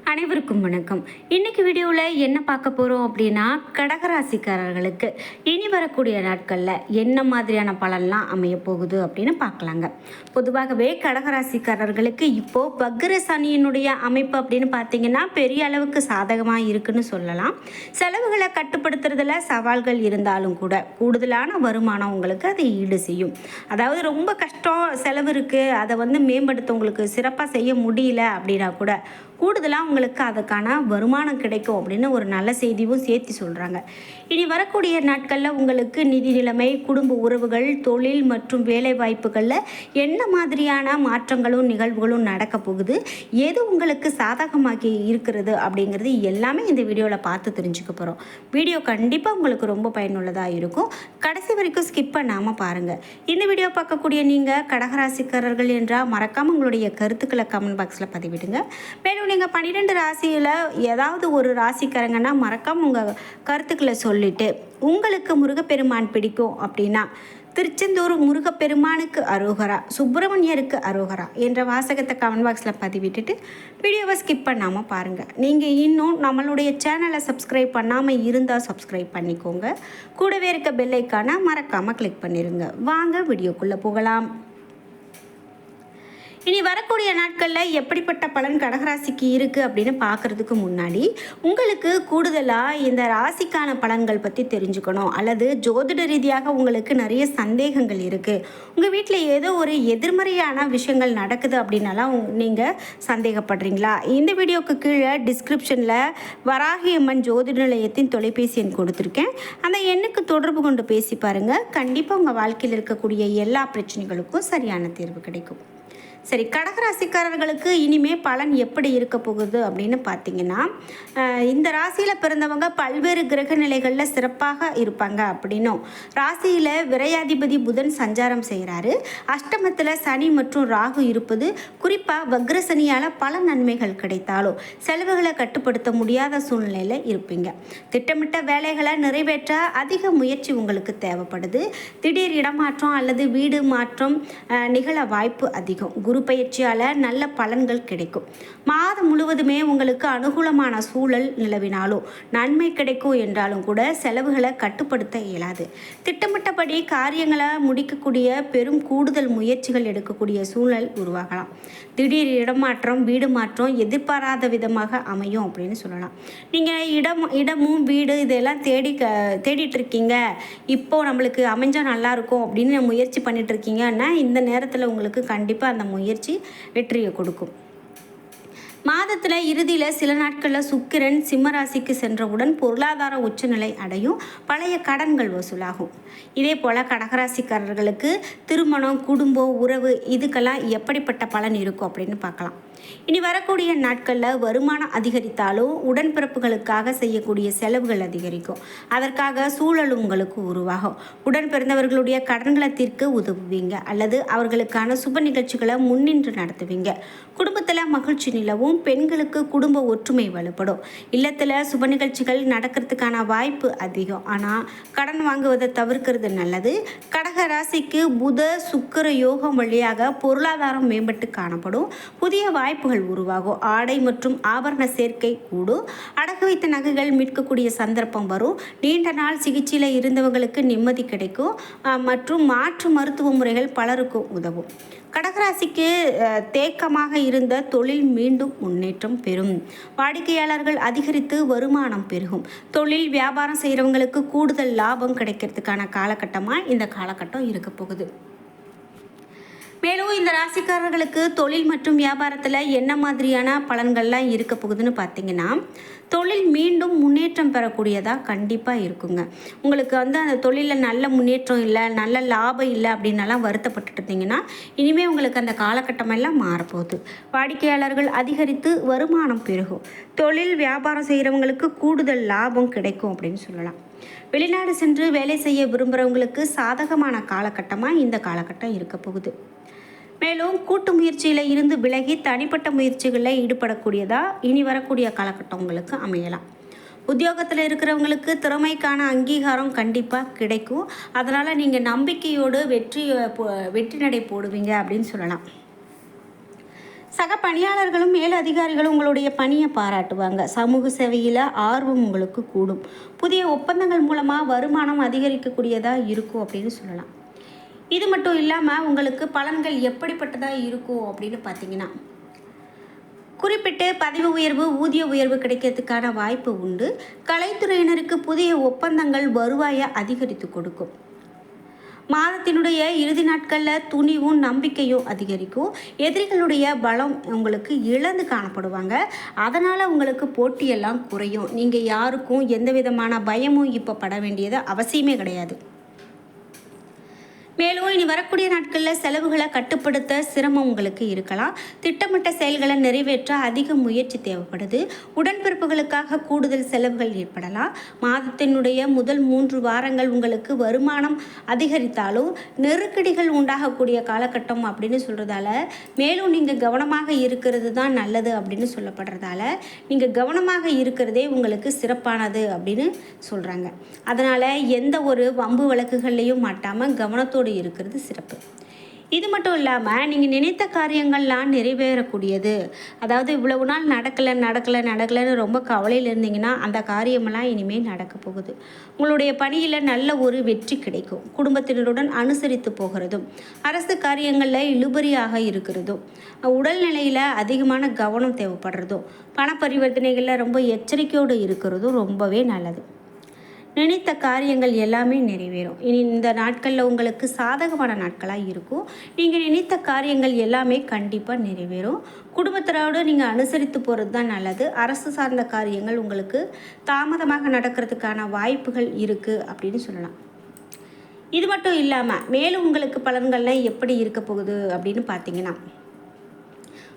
அனைவருக்கும் வணக்கம். இன்னைக்கு வீடியோவில் என்ன பார்க்க போகிறோம் அப்படின்னா, கடகராசிக்காரர்களுக்கு இனி வரக்கூடிய நாட்களில் என்ன மாதிரியான பலன்லாம் அமைய போகுது அப்படின்னு பார்க்கலாங்க. பொதுவாகவே கடகராசிக்காரர்களுக்கு இப்போது வக்ர சனியினுடைய அமைப்பு அப்படின்னு பார்த்தீங்கன்னா பெரிய அளவுக்கு சாதகமாக இருக்குன்னு சொல்லலாம். செலவுகளை கட்டுப்படுத்துறதுல சவால்கள் இருந்தாலும் கூட கூடுதலான வருமானம் உங்களுக்கு அதை ஈடு செய்யும். அதாவது ரொம்ப கஷ்டம் செலவு இருக்குது, அதை மேம்படுத்த உங்களுக்கு சிறப்பாக செய்ய முடியல அப்படின்னா கூட கூடுதலாக உங்களுக்கு அதுக்கான வருமானம் கிடைக்கும் அப்படின்னு ஒரு நல்ல செய்தியும் சேர்த்து சொல்கிறாங்க. இனி வரக்கூடிய நாட்களில் உங்களுக்கு நிதி நிலைமை, குடும்ப உறவுகள், தொழில் மற்றும் வேலை வாய்ப்புகளில் என்ன மாதிரியான மாற்றங்களும் நிகழ்வுகளும் நடக்க போகுது, எது உங்களுக்கு சாதகமாகி இருக்கிறது அப்படிங்கிறது எல்லாமே இந்த வீடியோவில் பார்த்து தெரிஞ்சுக்க போகிறோம். வீடியோ கண்டிப்பாக உங்களுக்கு ரொம்ப பயனுள்ளதாக இருக்கும். கடைசி வரைக்கும் ஸ்கிப் பண்ணாமல் பாருங்கள். இந்த வீடியோ பார்க்கக்கூடிய நீங்கள் கடகராசிக்காரர்கள் என்றால் மறக்காமல் உங்களுடைய கருத்துக்களை கமெண்ட் பாக்ஸில் பதிவிடுங்க. மேலும் நீங்கள் 12 ராசியில் ஏதாவது ஒரு ராசிக்காரங்கன்னா மறக்காமல் உங்கள் கருத்துக்களை சொல்லிவிட்டு உங்களுக்கு முருகப்பெருமான் பிடிக்கும் அப்படின்னா திருச்செந்தூர் முருகப்பெருமானுக்கு அரோகரா, சுப்பிரமணியருக்கு அரோகரா என்ற வாசகத்தை கமெண்ட் பாக்ஸில் பதிவிட்டுட்டு வீடியோவை ஸ்கிப் பண்ணாமல் பாருங்கள். நீங்கள் இன்னும் நம்மளுடைய சேனலை சப்ஸ்கிரைப் பண்ணாமல் இருந்தால் சப்ஸ்கிரைப் பண்ணிக்கோங்க. கூடவே இருக்க பெல் ஐக்கானை மறக்காமல் கிளிக் பண்ணிடுங்க. வாங்க வீடியோக்குள்ளே போகலாம். இனி வரக்கூடிய நாட்களில் எப்படிப்பட்ட பலன் கடகராசிக்கு இருக்குது அப்படின்னு பார்க்குறதுக்கு முன்னாடி உங்களுக்கு கூடுதலாக இந்த ராசிக்கான பலன்கள் பற்றி தெரிஞ்சுக்கணும், அல்லது ஜோதிட ரீதியாக உங்களுக்கு நிறைய சந்தேகங்கள் இருக்குது, உங்கள் வீட்டில் ஏதோ ஒரு எதிர்மறையான விஷயங்கள் நடக்குது அப்படின்னாலாம் நீங்கள் சந்தேகப்படுறீங்களா? இந்த வீடியோக்கு கீழே டிஸ்கிரிப்ஷனில் வராகியம்மன் ஜோதிட நிலையத்தின் தொலைபேசி எண் கொடுத்துருக்கேன். அந்த எண்ணுக்கு தொடர்பு கொண்டு பேசி பாருங்கள். கண்டிப்பாக உங்கள் வாழ்க்கையில் இருக்கக்கூடிய எல்லா பிரச்சனைகளுக்கும் சரியான தீர்வு கிடைக்கும். சரி, கடகராசிக்காரர்களுக்கு இனிமேல் பலன் எப்படி இருக்க போகுது அப்படின்னு பார்த்தீங்கன்னா, இந்த ராசியில் பிறந்தவங்க பல்வேறு கிரக நிலைகளில் சிறப்பாக இருப்பாங்க அப்படின்னும், ராசியில் விரையாதிபதி புதன் சஞ்சாரம் செய்கிறாரு, அஷ்டமத்தில் சனி மற்றும் ராகு இருப்பது, குறிப்பாக வக்ர சனியால் பல நன்மைகள் கிடைத்தாலும் செலவுகளை கட்டுப்படுத்த முடியாத சூழ்நிலையில் இருப்பீங்க. திட்டமிட்ட வேலைகளை நிறைவேற்ற அதிக முயற்சி உங்களுக்கு தேவைப்படுது. திடீர் இடமாற்றம் அல்லது வீடு மாற்றம் நிகழ வாய்ப்பு அதிகம். குரு பயிற்சியால் நல்ல பலன்கள் கிடைக்கும். மாதம் முழுவதுமே உங்களுக்கு அனுகூலமான சூழல் நிலவினாலும் நன்மை கிடைக்கும் என்றாலும் கூட செலவுகளை கட்டுப்படுத்த இயலாது. திட்டமிட்டபடி காரியங்களை முடிக்கக்கூடிய பெரும் கூடுதல் முயற்சிகள் எடுக்கக்கூடிய சூழல் உருவாகலாம். திடீர் இடமாற்றம், வீடு மாற்றம் எதிர்பாராத விதமாக அமையும் அப்படின்னு சொல்லலாம். நீங்கள் இடமும் வீடு இதெல்லாம் தேடிட்டு இருக்கீங்க, இப்போது நம்மளுக்கு அமைஞ்சால் நல்லாயிருக்கும் அப்படின்னு முயற்சி பண்ணிட்டு இருக்கீங்கன்னா இந்த நேரத்தில் உங்களுக்கு கண்டிப்பாக அந்த முயற்சி வெற்றியை கொடுக்கும். மாதத்தில் இறுதியில் சில நாட்களில் சுக்கிரன் சிம்மராசிக்கு சென்றவுடன் பொருளாதார உச்சநிலை அடையும், பழைய கடன்கள் வசூலாகும். இதே போல் கடகராசிக்காரர்களுக்கு திருமணம், குடும்பம், உறவு இதுக்கெல்லாம் எப்படிப்பட்ட பலன் இருக்கும் அப்படின்னு பார்க்கலாம். இனி வரக்கூடிய நாட்களில் வருமானம் அதிகரித்தாலும் உடன்பிறப்புகளுக்காக செய்யக்கூடிய செலவுகள் அதிகரிக்கும். அதற்காக சூழல் உங்களுக்கு உருவாகும். உடன் பிறந்தவர்களுடைய கடன்களை தீர்க்க உதவுவீங்க, அல்லது அவர்களுக்கான சுப நிகழ்ச்சிகளை முன்னின்று நடத்துவீங்க. குடும்பத்தில் மகிழ்ச்சி நிலவும், பெண்களுக்கு குடும்ப ஒற்றுமை வலுப்படும். இல்லத்தில் சுப நிகழ்ச்சிகள் நடக்கிறதுக்கான வாய்ப்பு அதிகம். ஆனால் கடன் வாங்குவதை தவிர்க்கிறது நல்லது. கடக ராசிக்கு புத சுக்கிர யோகம் வழியாக பொருளாதாரம் மேம்பட்டு காணப்படும். புதிய வாய்ப்புகள் உருவாகும். ஆடை மற்றும் ஆபரண சேர்க்கை கூடும். அடகு வைத்த நகைகள் மீட்கக்கூடிய சந்தர்ப்பம் வரும். நீண்ட நாள் சிகிச்சையில் இருந்தவங்களுக்கு நிம்மதி கிடைக்கும் மற்றும் மாற்று மருத்துவ முறைகள் பலருக்கும் உதவும். கடகராசிக்கு தேக்கமாக இருந்த தொழில் மீண்டும் முன்னேற்றம் பெறும். வாடிக்கையாளர்கள் அதிகரித்து வருமானம் பெருகும். தொழில் வியாபாரம் செய்கிறவங்களுக்கு கூடுதல் லாபம் கிடைக்கிறதுக்கான காலகட்டமாக இந்த காலகட்டம் இருக்க போகுது. மேலும் இந்த ராசிக்காரர்களுக்கு தொழில் மற்றும் வியாபாரத்தில் என்ன மாதிரியான பலன்கள்லாம் இருக்க போகுதுன்னு பார்த்தீங்கன்னா, தொழில் மீண்டும் முன்னேற்றம் பெறக்கூடியதாக கண்டிப்பாக இருக்குங்க. உங்களுக்கு அந்த தொழிலில் நல்ல முன்னேற்றம் இல்லை, நல்ல லாபம் இல்லை அப்படின்னலாம் வருத்தப்பட்டு இருந்தீங்கன்னா இனிமேல் உங்களுக்கு அந்த காலகட்டமெல்லாம் மாறப்போகுது. வாடிக்கையாளர்கள் அதிகரித்து வருமானம் பெருகும். தொழில் வியாபாரம் செய்கிறவங்களுக்கு கூடுதல் லாபம் கிடைக்கும் அப்படின்னு சொல்லலாம். வெளிநாடு சென்று வேலை செய்ய விரும்புகிறவங்களுக்கு சாதகமான காலகட்டமாக இந்த காலகட்டம் இருக்க போகுது. மேலும் கூட்டு முயற்சியில் இருந்து விலகி தனிப்பட்ட முயற்சிகளில் ஈடுபடக்கூடியதாக இனி வரக்கூடிய காலகட்டம் உங்களுக்கு அமையலாம். உத்தியோகத்தில் இருக்கிறவங்களுக்கு திறமைக்கான அங்கீகாரம் கண்டிப்பாக கிடைக்கும். அதனால் நீங்கள் நம்பிக்கையோடு வெற்றி நடை போடுவீங்க அப்படின்னு சொல்லலாம். சக பணியாளர்களும் மேல் அதிகாரிகளும் உங்களுடைய பணியை பாராட்டுவாங்க. சமூக சேவையில் ஆர்வம் உங்களுக்கு கூடும். புதிய ஒப்பந்தங்கள் மூலமாக வருமானம் அதிகரிக்கக்கூடியதாக இருக்கும் அப்படின்னு சொல்லலாம். இது மட்டும் இல்லாமல் உங்களுக்கு பலன்கள் எப்படிப்பட்டதாக இருக்கும் அப்படின்னு பார்த்தீங்கன்னா, குறிப்பிட்டு பதவி உயர்வு, ஊதிய உயர்வு கிடைக்கிறதுக்கான வாய்ப்பு உண்டு. கலைத்துறையினருக்கு புதிய ஒப்பந்தங்கள் வருவாயை அதிகரித்து கொடுக்கும். மாதத்தினுடைய இறுதி நாட்களில் துணிவும் நம்பிக்கையும் அதிகரிக்கும். எதிரிகளுடைய பலம் உங்களுக்கு இழந்து காணப்படுவாங்க. அதனால் உங்களுக்கு போட்டியெல்லாம் குறையும். நீங்கள் யாருக்கும் எந்த விதமான பயமும் இப்போ பட வேண்டியது அவசியமே கிடையாது. மேலும் இனி வரக்கூடிய நாட்களில் செலவுகளை கட்டுப்படுத்த சிரமம் உங்களுக்கு இருக்கலாம். திட்டமிட்ட செயல்களை நிறைவேற்ற அதிக முயற்சி தேவைப்படுது. உடன்பிறப்புகளுக்காக கூடுதல் செலவுகள் ஏற்படலாம். மாதத்தினுடைய முதல் 3 வாரங்கள் உங்களுக்கு வருமானம் அதிகரித்தாலும் நெருக்கடிகள் உண்டாகக்கூடிய காலகட்டம் அப்படின்னு சொல்கிறதால மேலும் நீங்கள் கவனமாக இருக்கிறது தான் நல்லது அப்படின்னு சொல்லப்படுறதால நீங்கள் கவனமாக இருக்கிறதே உங்களுக்கு சிறப்பானது அப்படின்னு சொல்கிறாங்க. அதனால் எந்த ஒரு வம்பு வழக்குகள்லையும் மாட்டாமல் கவனத்தோடு இருக்கிறது சிறப்பு. இது மட்டும் இல்லாமல் நீங்கள் நினைத்த காரியங்கள்லாம் நிறைவேறக்கூடியது. அதாவது இவ்வளவு நாள் நடக்கலைன்னு ரொம்ப கவலையில் இருந்தீங்கன்னா அந்த காரியமெல்லாம் இனிமேல் நடக்க போகுது. உங்களுடைய பணியில் நல்ல ஒரு வெற்றி கிடைக்கும். குடும்பத்தினருடன் அனுசரித்து போகிறதும், அரசு காரியங்களில் இழுபறியாக இருக்கிறதும், உடல்நிலையில் அதிகமான கவனம் தேவைப்படுறதும், பண பரிவர்த்தனைகளில் ரொம்ப எச்சரிக்கையோடு இருக்கிறதும் ரொம்பவே நல்லது. நினைத்த காரியங்கள் எல்லாமே நிறைவேறும். இனி இந்த நாட்களில் உங்களுக்கு சாதகமான நாட்களாக இருக்கும். நீங்கள் நினைத்த காரியங்கள் எல்லாமே கண்டிப்பாக நிறைவேறும். குடும்பத்தரோடு நீங்கள் அனுசரித்து போகிறது தான் நல்லது. அரசு சார்ந்த காரியங்கள் உங்களுக்கு தாமதமாக நடக்கிறதுக்கான வாய்ப்புகள் இருக்குது அப்படின்னு சொல்லலாம். இது மட்டும் இல்லாமல் மேலும் உங்களுக்கு பலன்கள்லாம் எப்படி இருக்க போகுது அப்படின்னு பார்த்தீங்கன்னா,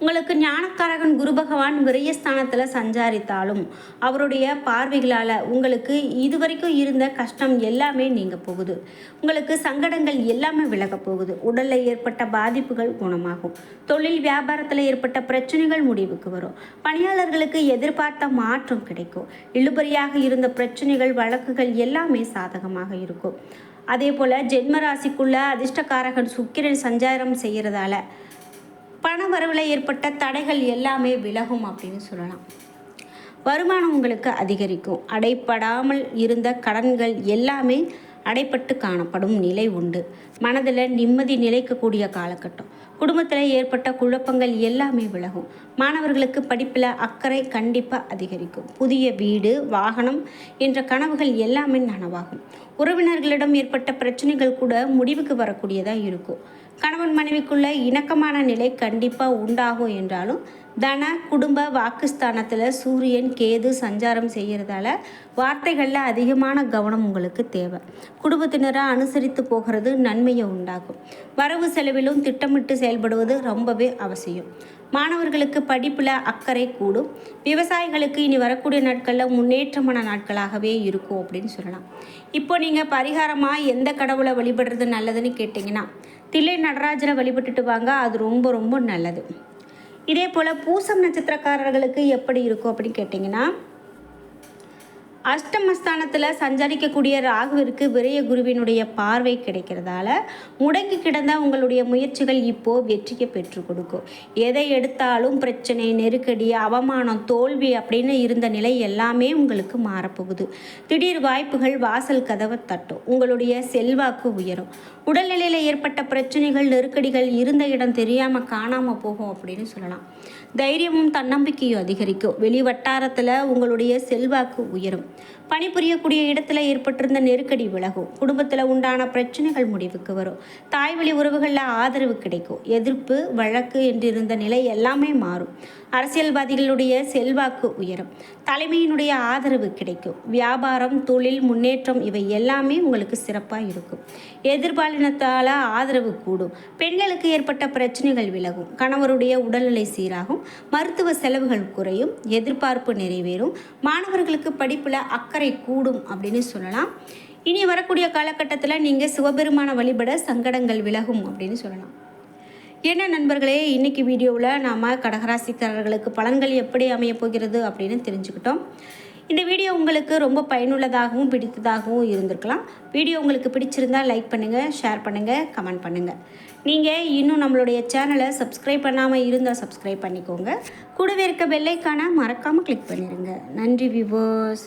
உங்களுக்கு ஞானக்காரகன் குரு பகவான் விரயஸ்தானத்தில் சஞ்சாரித்தாலும் அவருடைய பார்வைகளால் உங்களுக்கு இதுவரைக்கும் இருந்த கஷ்டம் எல்லாமே நீங்க போகுது. உங்களுக்கு சங்கடங்கள் எல்லாமே விலக போகுது. உடலில் ஏற்பட்ட பாதிப்புகள் குணமாகும். தொழில் வியாபாரத்தில் ஏற்பட்ட பிரச்சனைகள் முடிவுக்கு வரும். பணியாளர்களுக்கு எதிர்பார்த்த மாற்றம் கிடைக்கும். இழுபறியாக இருந்த பிரச்சனைகள், வழக்குகள் எல்லாமே சாதகமாக இருக்கும். அதே போல் ஜென்மராசிக்குள்ள அதிர்ஷ்டக்காரகன் சுக்கிரன் சஞ்சாரம் செய்கிறதால பண வரவில் ஏற்பட்ட தடைகள் எல்லாமே விலகும் அப்படின்னு சொல்லலாம். வருமானம் உங்களுக்கு அதிகரிக்கும். அடைப்படாமல் இருந்த கடன்கள் எல்லாமே அடைப்பட்டு காணப்படும் நிலை உண்டு. மனதில் நிம்மதி நிலைக்கக்கூடிய காலகட்டம். குடும்பத்தில் ஏற்பட்ட குழப்பங்கள் எல்லாமே விலகும். மாணவர்களுக்கு படிப்பில் அக்கறை கண்டிப்பாக அதிகரிக்கும். புதிய வீடு, வாகனம் என்ற கனவுகள் எல்லாமே நனவாகும். உறவினர்களிடம் ஏற்பட்ட பிரச்சனைகள் கூட முடிவுக்கு வரக்கூடியதாக இருக்கும். கணவன் மனைவிக்குள்ள இணக்கமான நிலை கண்டிப்பாக உண்டாகும் என்றாலும் தன குடும்ப வாக்குஸ்தானத்தில் சூரியன் கேது சஞ்சாரம் செய்கிறதால வார்த்தைகளில் அதிகமான கவனம் உங்களுக்கு தேவை. குடும்பத்தினரை அனுசரித்து போகிறது நன்மையை உண்டாகும். வரவு செலவிலும் திட்டமிட்டு செயல்படுவது ரொம்பவே அவசியம். மாணவர்களுக்கு படிப்பில் அக்கறை கூடும். விவசாயிகளுக்கு இனி வரக்கூடிய நாட்களில் முன்னேற்றமான நாட்களாகவே இருக்கும் அப்படின்னு சொல்லலாம். இப்போ நீங்கள் பரிகாரமாக எந்த கடவுளை வழிபடுறது நல்லதுன்னு கேட்டிங்கன்னா, தில்லை நடராஜரை வழிபட்டுட்டு வாங்க. அது ரொம்ப ரொம்ப நல்லது. இதே போல் பூசம் நட்சத்திரக்காரர்களுக்கு எப்படி இருக்கும் அப்படின்னு கேட்டிங்கன்னா, அஷ்டமஸ்தானத்தில் சஞ்சரிக்கக்கூடிய ராகுவிற்கு விரய குருவினுடைய பார்வை கிடைக்கிறதால முடங்கி கிடந்த உங்களுடைய முயற்சிகள் இப்போது வெற்றியை பெற்று கொடுக்கும். எதை எடுத்தாலும் பிரச்சனை, நெருக்கடி, அவமானம், தோல்வி அப்படின்னு இருந்த நிலை எல்லாமே உங்களுக்கு மாறப்போகுது. திடீர் வாய்ப்புகள் வாசல் கதவை தட்டும். உங்களுடைய செல்வாக்கு உயரும். உடல்நிலையில் ஏற்பட்ட பிரச்சனைகள், நெருக்கடிகள் இருந்த இடம் தெரியாமல் காணாமல் போகும் அப்படின்னு சொல்லலாம். தைரியமும் தன்னம்பிக்கையும் அதிகரிக்கும். வெளி வட்டாரத்தில் உங்களுடைய செல்வாக்கு உயரும். பணிபுரியக்கூடிய இடத்துல ஏற்பட்டிருந்த நெருக்கடி விலகும். குடும்பத்தில் உண்டான பிரச்சனைகள் முடிவுக்கு வரும். தாய்வழி உறவுகளில் ஆதரவு கிடைக்கும். எதிர்ப்பு, வழக்கு என்றிருந்த நிலை எல்லாமே மாறும். அரசியல்வாதிகளுடைய செல்வாக்கு உயரும். தலைமையினுடைய ஆதரவு கிடைக்கும். வியாபாரம், தொழில் முன்னேற்றம் இவை எல்லாமே உங்களுக்கு சிறப்பாக இருக்கும். எதிர்பாலினத்தால் ஆதரவு கூடும். பெண்களுக்கு ஏற்பட்ட பிரச்சனைகள் விலகும். கணவருடைய உடல்நிலை சீராகும். மருத்துவ செலவுகள் குறையும். எதிர்பார்ப்பு நிறைவேறும். மாணவர்களுக்கு படிப்பில் அக்கறை கூடும் அப்படின்னு சொல்லலாம். இனி வரக்கூடிய காலகட்டத்தில் நீங்கள் சிவபெருமான வழிபட சங்கடங்கள் விலகும் அப்படின்னு சொல்லலாம். என்ன நண்பர்களே, இன்றைக்கி வீடியோவில் நாம் கடகராசிக்காரர்களுக்கு பலன்கள் எப்படி அமைய போகிறது அப்படின்னு தெரிஞ்சுக்கிட்டோம். இந்த வீடியோ உங்களுக்கு ரொம்ப பயனுள்ளதாகவும் பிடித்ததாகவும் இருந்திருக்கலாம். வீடியோ உங்களுக்கு பிடிச்சிருந்தால் லைக் பண்ணுங்கள், ஷேர் பண்ணுங்கள், கமெண்ட் பண்ணுங்கள். நீங்கள் இன்னும் நம்மளுடைய சேனலை சப்ஸ்கிரைப் பண்ணாமல் இருந்தால் சப்ஸ்கிரைப் பண்ணிக்கோங்க. கூடவே இருக்க பெல் ஐக்கானை மறக்காமல் கிளிக் பண்ணிடுங்க. நன்றி வியூவர்ஸ்.